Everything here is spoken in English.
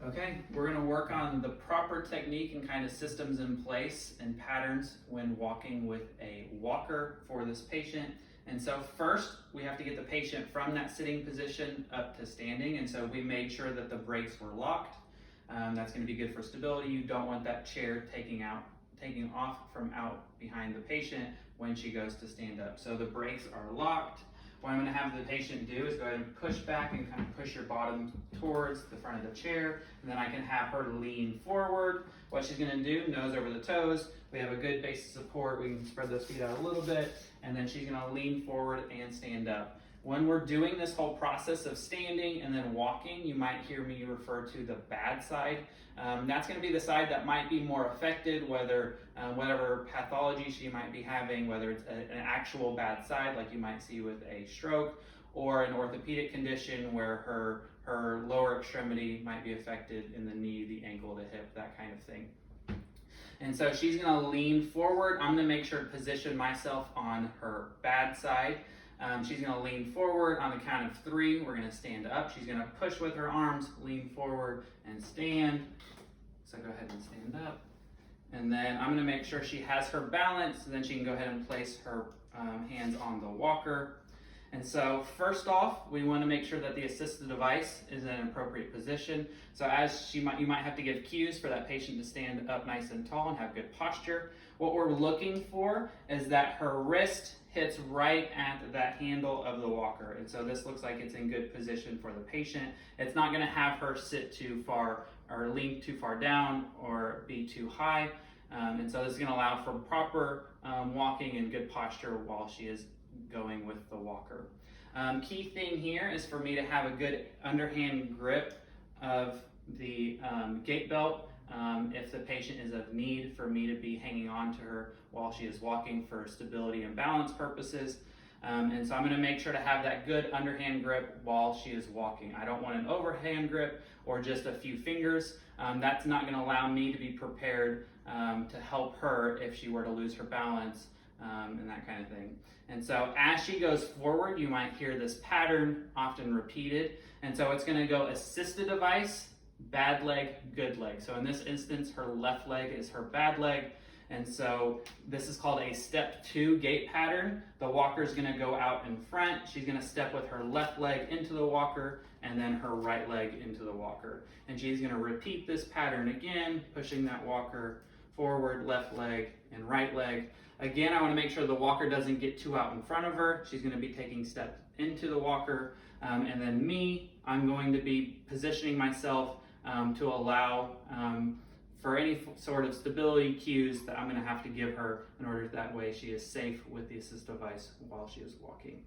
Okay, we're going to work on the proper technique and kind of systems in place and patterns when walking with a walker for this patient. And so first, we have to get the patient from that sitting position up to standing. And so we made sure that the brakes were locked. That's going to be good for stability. You don't want that chair taking off from out behind the patient when she goes to stand up. So the brakes are locked. What I'm going to have the patient do is go ahead and push back and kind of push your bottom towards the front of the chair, and then I can have her lean forward. What she's going to do, nose over the toes. We have a good base of support. We can spread those feet out a little bit, and then she's going to lean forward and stand up. When we're doing this whole process of standing and then walking, you might hear me refer to the bad side. That's going to be the side that might be more affected, whether whatever pathology she might be having, whether it's an actual bad side like you might see with a stroke, or an orthopedic condition where her lower extremity might be affected in the knee, the ankle, the hip, that kind of thing. And so she's going to lean forward. I'm going to make sure to position myself on her bad side. She's going to lean forward on the count of 3. We're going to stand up. She's going to push with her arms, lean forward, and stand. So go ahead and stand up. And then I'm going to make sure she has her balance, and then she can go ahead and place her hands on the walker. And so first off, we want to make sure that the assistive device is in an appropriate position. So as you might have to give cues for that patient to stand up nice and tall and have good posture. What we're looking for is that her wrist hits right at that handle of the walker. And so this looks like it's in good position for the patient. It's not going to have her sit too far or lean too far down or be too high. And so this is going to allow for proper walking and good posture while she is going with the walker. Key thing here is for me to have a good underhand grip of the gait belt if the patient is of need, for me to be hanging on to her while she is walking for stability and balance purposes. And so I'm going to make sure to have that good underhand grip while she is walking. I don't want an overhand grip or just a few fingers. That's not going to allow me to be prepared to help her if she were to lose her balance and that kind of thing. And so as she goes forward, you might hear this pattern often repeated. And so it's going to go assisted device, bad leg, good leg. So in this instance, her left leg is her bad leg. And so this is called a step 2 gait pattern. The walker is going to go out in front. She's going to step with her left leg into the walker and then her right leg into the walker. And she's going to repeat this pattern again, pushing that walker forward, left leg and right leg. Again, I want to make sure the walker doesn't get too out in front of her. She's going to be taking steps into the walker. And then I'm going to be positioning myself to allow for any sort of stability cues that I'm going to have to give her in order that way she is safe with the assist device while she is walking.